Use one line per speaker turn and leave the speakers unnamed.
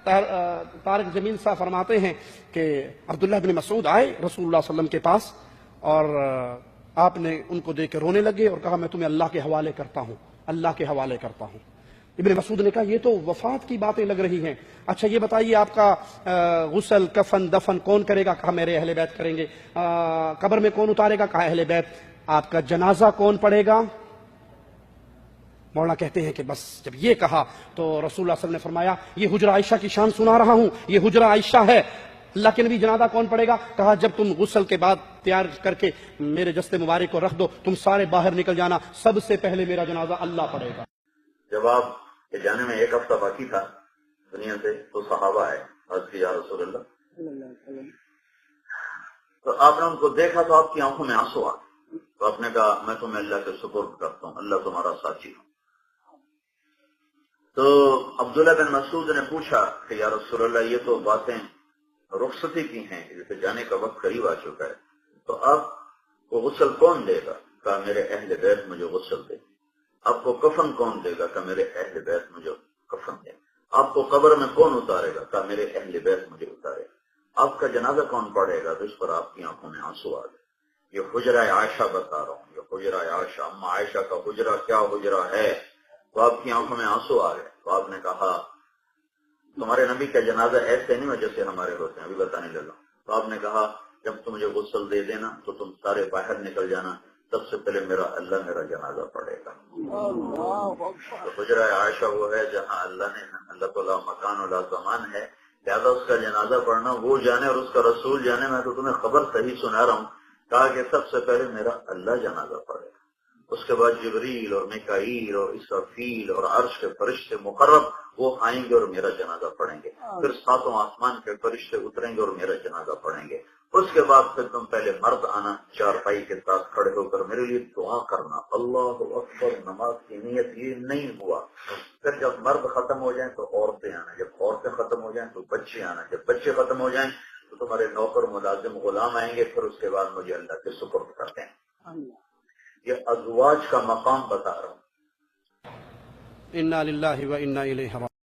طارق جمیل صاحب فرماتے ہیں کہ عبداللہ بن مسعود آئے رسول اللہ صلی اللہ علیہ وسلم کے پاس اور آپ نے ان کو دیکھ کے رونے لگے اور کہا میں تمہیں اللہ کے حوالے کرتا ہوں، اللہ کے حوالے کرتا ہوں۔ ابن مسعود نے کہا یہ تو وفات کی باتیں لگ رہی ہیں، اچھا یہ بتائیے آپ کا غسل کفن دفن کون کرے گا؟ کہا میرے اہل بیت کریں گے۔ قبر میں کون اتارے گا؟ کہا اہل بیت۔ آپ کا جنازہ کون پڑھے گا؟ مولانا کہتے ہیں کہ بس جب یہ کہا تو رسول اللہ صلی اللہ علیہ وسلم نے فرمایا یہ حجرہ عائشہ کی شان سنا رہا ہوں، یہ حجرہ عائشہ ہے۔ اللہ کے نبی جنازہ کون پڑھے گا؟ کہا جب تم غسل کے بعد تیار کر کے میرے جسد مبارک کو رکھ دو، تم سارے باہر نکل جانا، سب سے پہلے میرا جنازہ اللہ پڑھے گا۔
جب آپ کے جانے میں 1 ہفتہ باقی تھا دنیا سے تو صحابہ آئے، عرض کی یا رسول اللہ، تو آپ نے ان کو دیکھا تو آپ کی آنکھوں میں آنسو آ گئے، تو آپ نے کہا میں تمہیں اللہ کے سپرد کرتا ہوں، اللہ تمہارا ساتھی ہوں۔ تو عبداللہ بن مسعود نے پوچھا کہ یا رسول اللہ یہ تو باتیں رخصتی کی ہیں، جیسے جانے کا وقت قریب آ چکا ہے، تو آپ کو غسل کون دے گا؟ کہا میرے اہل بیت مجھے غسل دے۔ آپ کو کفن کون دے گا؟ کہ میرے اہل بیت مجھے کفن دے۔ آپ کو قبر میں کون اتارے گا؟ کہ میرے اہل بیت مجھے اتارے۔ آپ کا جنازہ کون پڑھے گا؟ تو اس پر آپ کی آنکھوں میں آنسو آ گئے۔ یہ حجرہ عائشہ بتا رہا ہوں، یہ حجرہ عائشہ، اما عائشہ کا حجرہ کیا حجرہ ہے۔ تو آپ کی آنکھوں میں آنسو آ گئے۔ تو آپ نے کہا تمہارے نبی کا جنازہ ایسے نہیں ہو جیسے ہمارے ہوتے ہیں، ابھی بتانے لگا۔ تو آپ نے کہا جب تم مجھے غسل دے دینا تو تم سارے باہر نکل جانا، سب سے پہلے اللہ میرا جنازہ پڑھے گا۔ تو حجرہ عائشہ وہ ہے جہاں اللہ تعالیٰ مکان و زمان ہے، لہذا اس کا جنازہ پڑھنا وہ جانے اور اس کا رسول جانے۔ میں تو تمہیں خبر صحیح سنا رہا ہوں۔ کہا کہ سب سے پہلے میرا اللہ جنازہ پڑھے گا، اس کے بعد جبریل اور میکائیل اور اسرافیل اور عرش کے فرشتے مقرب وہ آئیں گے اور میرا جنازہ پڑھیں گے، پھر 7 آسمان کے فرشتے اتریں گے اور میرا جنازہ پڑھیں گے۔ اس کے بعد پھر تم پہلے مرد آنا، چارپائی کے ساتھ کھڑے ہو کر میرے لیے دعا کرنا، اللہ اکبر۔ نماز کی نیت یہ نہیں ہوا۔ پھر جب مرد ختم ہو جائیں تو عورتیں آنا، جب عورتیں ختم ہو جائیں تو بچے آنا، جب بچے ختم ہو جائیں تو تمہارے نوکر ملازم غلام آئیں گے، پھر اس کے بعد مجھے اللہ کے سپرد کرتے ہیں۔ یہ ازواج کا مقام بتا رہا ہوں۔
انا للہ و انا الیہ راجعون۔